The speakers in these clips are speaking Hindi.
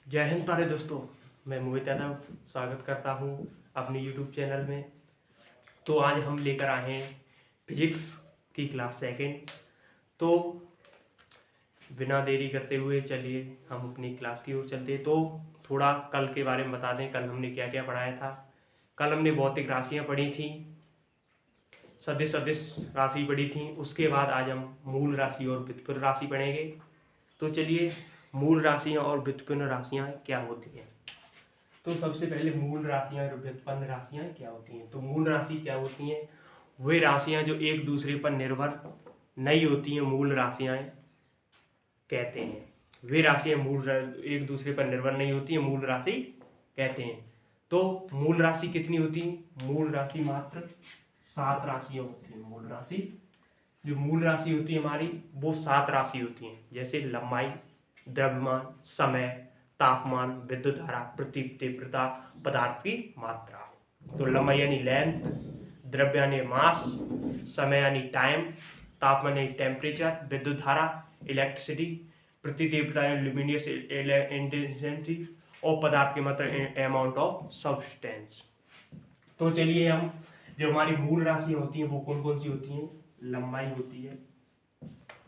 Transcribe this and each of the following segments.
जय हिंद प्यारे दोस्तों। मैं मोहित यादव स्वागत करता हूं अपने YouTube चैनल में। तो आज हम लेकर आए हैं फिजिक्स की क्लास सेकंड। तो बिना देरी करते हुए चलिए हम अपनी क्लास की ओर चलते हैं। तो थोड़ा कल के बारे में बता दें, कल हमने क्या क्या पढ़ाया था। कल हमने भौतिक राशियाँ पढ़ी थी, सदिश सदिश राशि पढ़ी थी। उसके बाद आज हम मूल राशि और व्युत्पन्न राशि पढ़ेंगे। तो चलिए, मूल राशियाँ और व्युत्पन्न राशियाँ क्या होती हैं। तो सबसे पहले मूल राशियाँ और व्युत्पन्न राशियाँ क्या होती हैं। तो मूल राशि क्या होती हैं? वे राशियाँ जो एक दूसरे पर निर्भर नहीं होती हैं, मूल राशियाँ कहते हैं। वे राशियाँ एक दूसरे पर निर्भर नहीं होती हैं, मूल राशि कहते हैं। तो मूल राशि कितनी होती है? मूल राशि मात्र 7 राशियाँ होती हैं। मूल राशि जो मूल राशि होती है हमारी, वो 7 राशि होती हैं। जैसे लंबाई, द्रव्यमान, समय, तापमान, विद्युत धारा, प्रतीक तीव्रता, पदार्थ की मात्रा। तो लंबाई यानी लेंथ, द्रव्य यानी मास, समय यानी टाइम, तापमान यानी टेम्परेचर, विद्युत धारा इलेक्ट्रिसिटी, प्रतीक तीव्रता यानी ल्यूमिनियस इंटेंसिटी, और पदार्थ की मात्रा अमाउंट ऑफ सब्सटेंस। तो चलिए, हम जो हमारी मूल राशियाँ होती हैं वो कौन कौन सी होती हैं। लंबाई होती है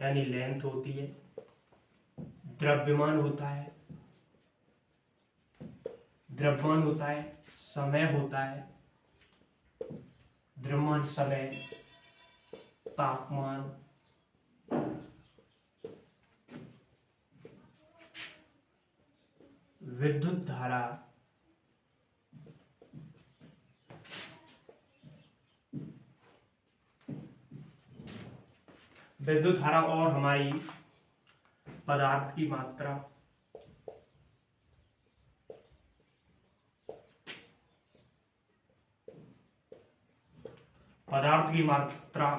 यानी लेंथ होती है, द्रव्यमान होता है, समय होता है, द्रव्यमान, समय, तापमान, विद्युत धारा, और हमारी पदार्थ की मात्रा।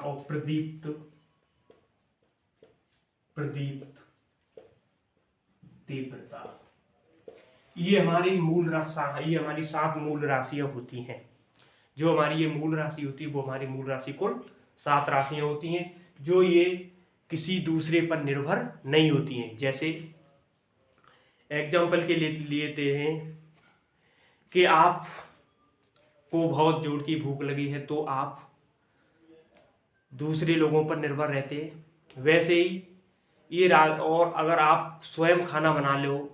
और प्रदीप्त तीव्रता। ये हमारी ये हमारी 7 मूल राशियां होती हैं। जो हमारी ये मूल राशि होती है वो हमारी मूल राशि कुल 7 राशियां होती हैं, जो ये किसी दूसरे पर निर्भर नहीं होती हैं। जैसे एग्जाम्पल के लिए लेते हैं कि आप को बहुत जोर की भूख लगी है, तो आप दूसरे लोगों पर निर्भर रहते हैं। वैसे ही और अगर आप स्वयं खाना बना लो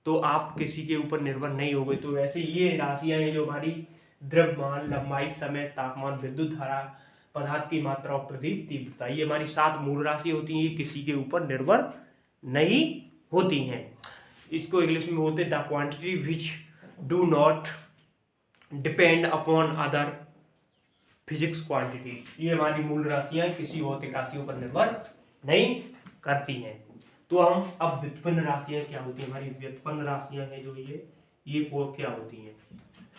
तो आप किसी के ऊपर निर्भर नहीं हो गए। तो वैसे ये राशियां हैं जो हमारी द्रव्यमान, लंबाई, समय, तापमान, विद्युत धारा, पदार्थ की मात्रा और प्रदीप्त तीव्रता, ये हमारी 7 मूल राशि होती हैं। ये किसी के ऊपर निर्भर नहीं होती हैं। इसको इंग्लिश में बोलते हैं the quantity which do not depend upon other physics quantity. ये हमारी मूल राशियां किसी भौतिक राशियों पर निर्भर नहीं करती हैं। तो हम अब व्युत्पन्न राशियां क्या होती हैं। हमारी व्युत्पन्न राशियां हैं जो ये क्या होती हैं।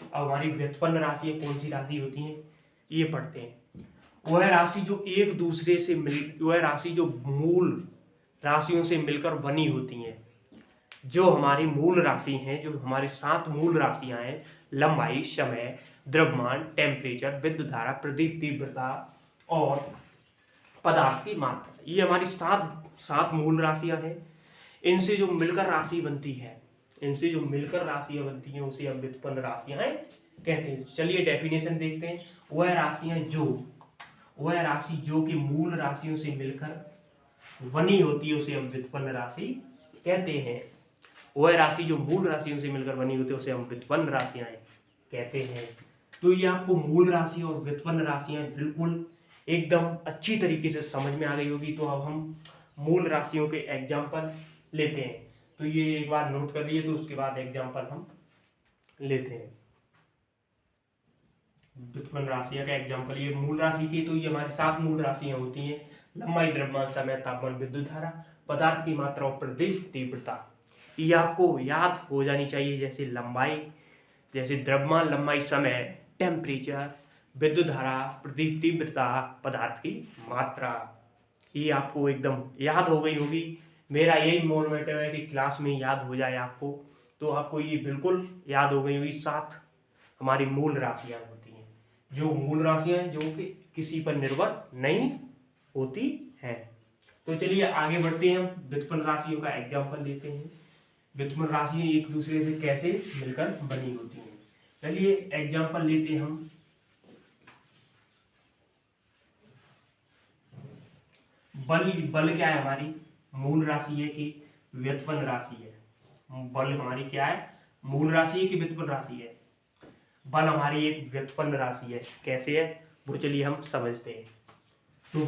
अब हमारी व्युत्पन्न राशियां कौन सी राशि होती हैं ये पढ़ते हैं। वह राशि जो मूल राशियों से मिलकर बनी होती हैं। जो हमारी मूल राशि हैं, जो हमारी 7 मूल राशियां हैं, लंबाई, समय, द्रव्यमान, टेम्परेचर, विद्युत धारा, प्रदीप्त तीव्रता और पदार्थ की मात्रा, ये हमारी 7 मूल राशियां हैं। इनसे जो मिलकर राशि बनती है, उसे हम व्युत्पन्न राशियां कहते हैं। चलिए डेफिनेशन देखते हैं। वह राशि जो कि मूल राशियों से मिलकर बनी होती है उसे हम व्युत्पन्न राशि कहते हैं। वह राशि जो मूल राशियों से मिलकर बनी होती है उसे हम व्युत्पन्न राशियां कहते हैं। तो ये आपको मूल राशि और व्युत्पन्न राशियां बिल्कुल एकदम अच्छी तरीके से समझ में आ गई होगी। तो अब हम मूल राशियों के एग्जाम्पल लेते हैं। तो ये एक बार नोट कर लिए, तो उसके बाद एग्जाम्पल हम लेते हैं। व्युत्पन्न राशियां का एग्जाम्पल, ये मूल राशि की, तो ये हमारी 7 मूल राशियां होती हैं। लंबाई, द्रव्यमान, समय, तापमान, विद्युत धारा, पदार्थ की मात्रा और प्रदीप्त तीव्रता। ये आपको याद हो जानी चाहिए। जैसे द्रव्यमान, लंबाई, समय, टेम्परेचर, विद्युत धारा, प्रदीप्त तीव्रता, पदार्थ की मात्रा, ये आपको एकदम याद हो गई होगी। मेरा यही मोटिव है कि क्लास में याद हो जाए आपको। तो आपको ये बिल्कुल याद हो गई होगी। 7 हमारी मूल राशियां होती हैं, जो मूल राशियां हैं जो कि किसी पर निर्भर नहीं होती हैं। तो चलिए आगे बढ़ते हैं, हम व्युत्पन्न राशियों का एग्जाम्पल लेते हैं। व्युत्पन्न राशियां एक दूसरे से कैसे मिलकर बनी होती हैं। चलिए एग्जाम्पल लेते हैं हम। बल क्या है हमारी, मूल राशि है कि व्युत्पन्न राशि है। बल हमारी क्या है, मूल राशि है कि व्युत्पन्न राशि है। बल हमारी एक व्युत्पन्न राशि है। कैसे है वो चलिए हम समझते हैं। तो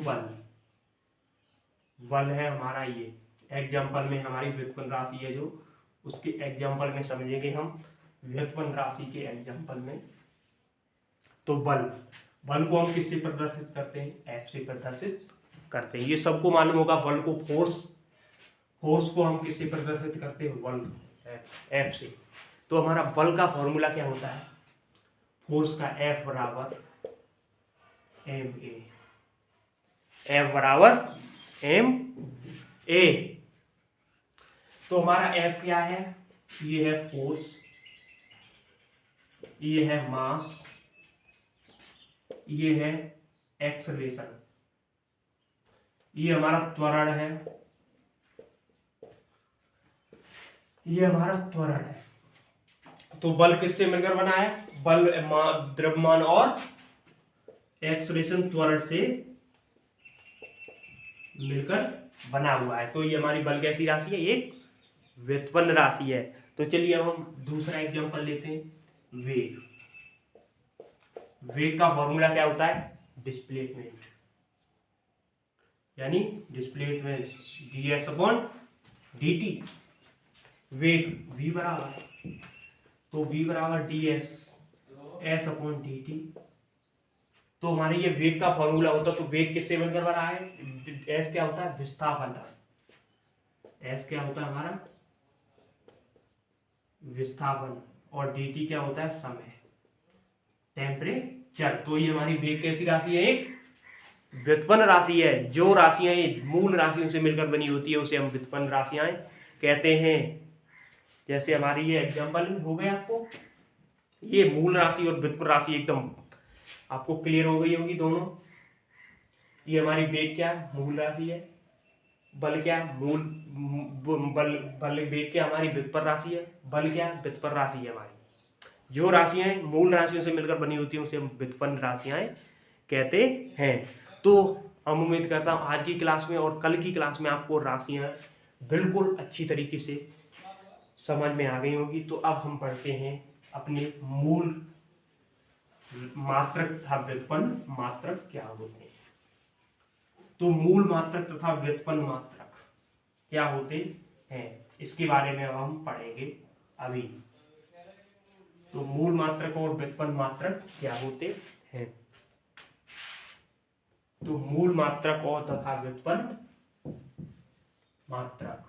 बल है हमारा ये एग्जाम्पल में हमारी व्युत्पन्न राशि है, जो उसके एग्जाम्पल में समझेंगे हम व्युत्पन्न राशि के एग्जाम्पल में। तो बल को हम किससे प्रदर्शित करते हैं, एफ से प्रदर्शित करते हैं। ये सबको मालूम होगा। बल को फोर्स को हम किससे प्रदर्शित करते हैं, बल एफ से। तो हमारा बल का फॉर्मूला क्या होता है, फोर्स का एफ बराबर एम ए, एफ बराबर एम ए। तो हमारा एफ क्या है, ये है फोर्स, ये है मास, ये है एक्सेलरेशन, ये हमारा त्वरण है, ये हमारा त्वरण है। तो बल किससे मिलकर बना है, बल द्रव्यमान और एक्सेलरेशन त्वरण से मिलकर बना हुआ है। तो ये हमारी बल कैसी राशि है, एक व्युत्पन्न राशि है। तो चलिए अब हम दूसरा एग्जांपल लेते हैं, वेग। वेग का फॉर्मूला क्या होता है, डिस्प्लेसमेंट, यानी डिस्प्लेसमेंट ds अपॉन dt। वेग v बराबर, तो v बराबर ds s अपॉन dt। तो हमारे ये वेग का फॉर्मूला होता है। तो वेग किससे बनकर बना है, s क्या होता है, विस्थापन। s क्या होता है हमारा, विस्थापन, और dt क्या होता है, समय, टेम्परेचर। तो ये हमारी वेग कैसी राशि है, एक व्युत्पन्न राशि है। जो राशियां मूल राशियों से मिलकर बनी होती है उसे हम व्युत्पन्न राशियां कहते हैं। जैसे हमारी ये एग्जांपल हो गया, आपको ये मूल राशि और व्युत्पन्न राशि एकदम आपको क्लियर हो गई होगी दोनों। ये हमारी वेग क्या, मूल राशि है। बल क्या, बल वेग क्या हमारी व्युत्पन्न राशि है। बल क्या, व्युत्पन्न राशि है हमारी। जो राशियां मूल राशियों से मिलकर बनी होती हैं उसे हम व्युत्पन्न राशियां कहते हैं। तो हम उम्मीद करता हूँ आज की क्लास में और कल की क्लास में आपको राशियां बिल्कुल अच्छी तरीके से समझ में आ गई होगी। तो अब हम पढ़ते हैं अपने मूल मात्रक तथा व्युत्पन्न मात्रक क्या होते हैं। तो मूल मात्रक तथा व्युत्पन्न मात्रक क्या होते हैं, इसके बारे में अब हम पढ़ेंगे अभी। तो मूल मात्रक और व्युत्पन्न मात्रक क्या होते हैं। तो मूल मात्रक और तथा व्युत्पन्न मात्रक,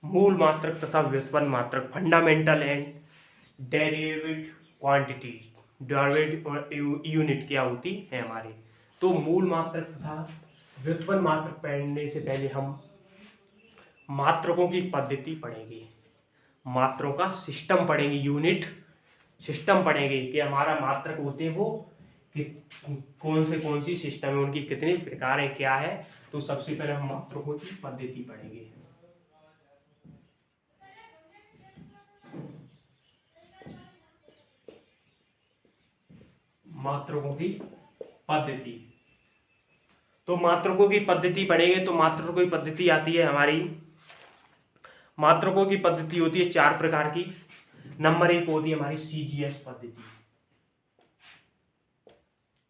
मूल मात्रक तथा व्युत्पन्न मात्रक, fundamental and derivative quantity, derivative unit क्या होती है हमारी। तो मूल मात्रक तथा व्युत्पन्न मात्रक पढ़ने से पहले हम मात्रकों की पद्धति पढ़ेंगे, मात्रों का सिस्टम पढ़ेंगे, यूनिट सिस्टम पढ़ेंगे कि हमारा मात्रक होते हैं वो कि कौन सी सिस्टम है, उनकी कितने प्रकार है, क्या है। तो सबसे पहले हम मात्रकों की पद्धति पढ़ेंगे। मात्रकों की पद्धति, तो मात्रकों की पद्धति पढ़ेंगे। तो मात्रकों की पद्धति आती है हमारी, मात्रकों की पद्धति होती है 4 प्रकार की। नंबर 1 होती है हमारी CGS पद्धति।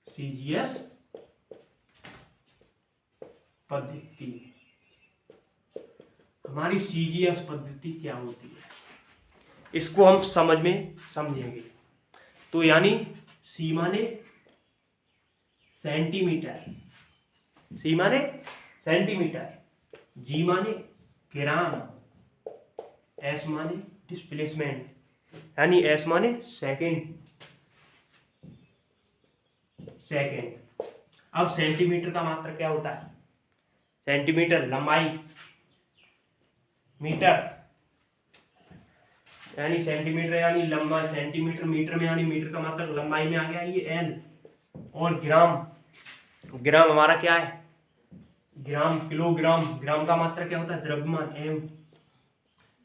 CGS पद्धति, हमारी CGS पद्धति क्या होती है इसको हम समझेंगे। तो यानी C माने सेंटीमीटर, C माने सेंटीमीटर, G माने ग्राम, S माने डिस्प्लेसमेंट, यानी S माने सेकंड। अब सेंटीमीटर का मात्रक क्या होता है, सेंटीमीटर लंबाई, मीटर यानी सेंटीमीटर यानी लंबा, सेंटीमीटर मीटर में यानी मीटर का मात्रक लंबाई में आ गया ये L, और ग्राम ग्राम हमारा क्या है, ग्राम, किलोग्राम, ग्राम का मात्रा क्या होता है, द्रव्यमान, एम,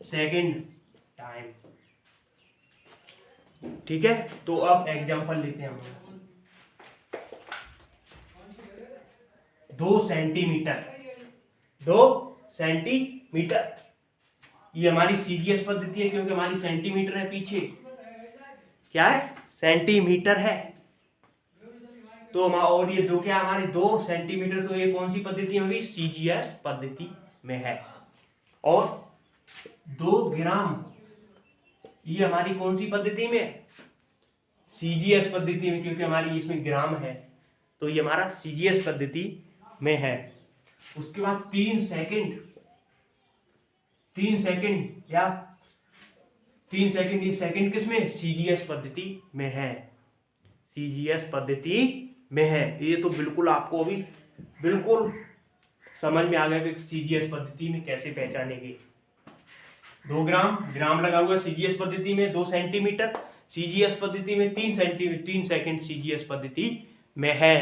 सेकंड, टाइम। ठीक है, तो अब एग्जांपल लेते हैं हम। 2 सेंटीमीटर, 2 सेंटीमीटर, ये हमारी सीजीएस पद्धति है क्योंकि हमारी सेंटीमीटर है पीछे, क्या है, सेंटीमीटर है। तो हम, और ये दो क्या हमारे 2 सेंटीमीटर, तो ये कौन सी पद्धति में भी, सीजीएस पद्धति में है। और 2 ग्राम, ये हमारी कौन सी पद्धति में, सीजीएस पद्धति में, क्योंकि हमारी इसमें ग्राम है, तो ये हमारा सीजीएस पद्धति में है। उसके बाद 3 सेकंड, 3 सेकंड या 3 सेकंड, ये सेकंड किसमें, सीजीएस पद्धति में है, सीजीएस पद्धति में है। ये तो बिल्कुल आपको अभी बिल्कुल समझ में आ गया कि सीजीएस पद्धति में कैसे पहचानेंगे। 2 ग्राम, ग्राम लगा हुआ सीजीएस पद्धति में, 2 सेंटीमीटर सीजीएस पद्धति में, 3 सेंटीमीटर, 3 सेकंड सीजीएस पद्धति में है।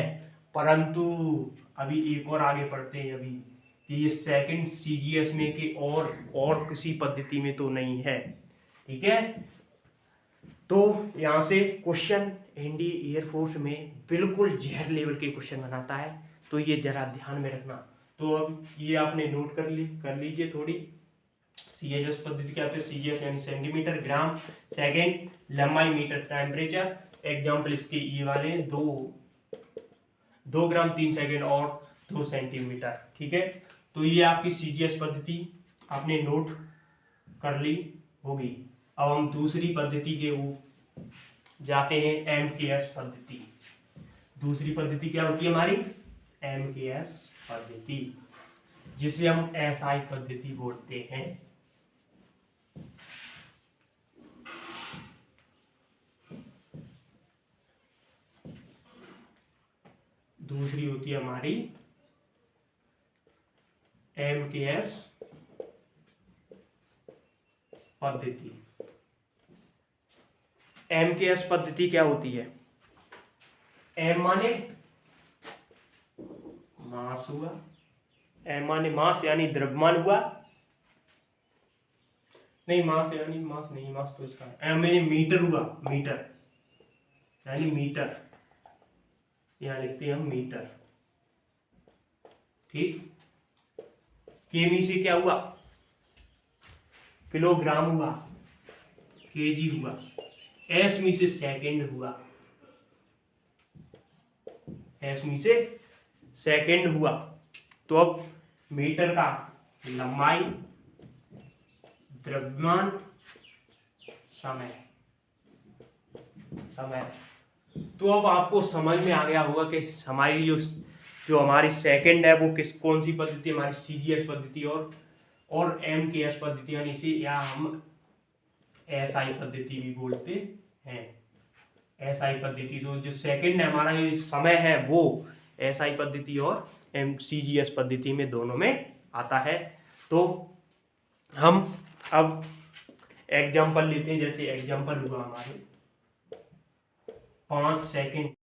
परंतु अभी एक और आगे बढ़ते हैं अभी कि ये सेकंड सीजीएस में कि और किसी पद्धति में तो नहीं है। ठीक है, तो यहाँ से क्वेश्चन इंडियन एयरफोर्स में बिल्कुल जहर लेवल के क्वेश्चन बनाता है, तो ये जरा ध्यान में रखना। तो अब ये आपने नोट कर लीजिए थोड़ी। सीजीएस पद्धति क्या होती है, सीजीएस यानी सेंटीमीटर, ग्राम, सेकंड, लंबाई, मीटर, टेम्परेचर। एग्जाम्पल इसके ये वाले 2 ग्राम, 3 सेकंड और 2 सेंटीमीटर। ठीक है, तो ये आपकी सीजीएस पद्धति आपने नोट कर ली होगी। अब हम दूसरी पद्धति के जाते हैं, एमकेएस पद्धति। दूसरी पद्धति क्या होती है हमारी, एमकेएस पद्धति, जिसे हम एसआई पद्धति बोलते हैं। दूसरी होती है हमारी एमकेएस पद्धति। एमकेएस पद्धति क्या होती है, एम माने मास हुआ, एम माने मास यानी द्रव्यमान हुआ, नहीं मास यानी मास नहीं, मास तो इसका, एम यानी मीटर हुआ, मीटर यानी मीटर, यहां लिखते हैं हम मीटर। ठीक, केमी से क्या हुआ, किलोग्राम हुआ, केजी हुआ, एसमी से सेकंड हुआ, एसमी से सेकंड हुआ। तो अब मीटर का लंबाई, द्रव्यमान, समय, तो अब आपको समझ में आ गया होगा कि हमारी जो हमारी सेकंड है वो कौन सी पद्धति, हमारी सीजीएस पद्धति और एमकेएस पद्धति, यानी इसे या हम एसआई पद्धति भी बोलते हैं। एसआई पद्धति जो सेकंड है हमारा ये समय है वो एसआई पद्धति और सीजीएस पद्धति में दोनों में आता है। तो हम अब एग्जाम्पल लेते हैं, जैसे एग्जाम्पल हुआ हमारे 5 सेकंड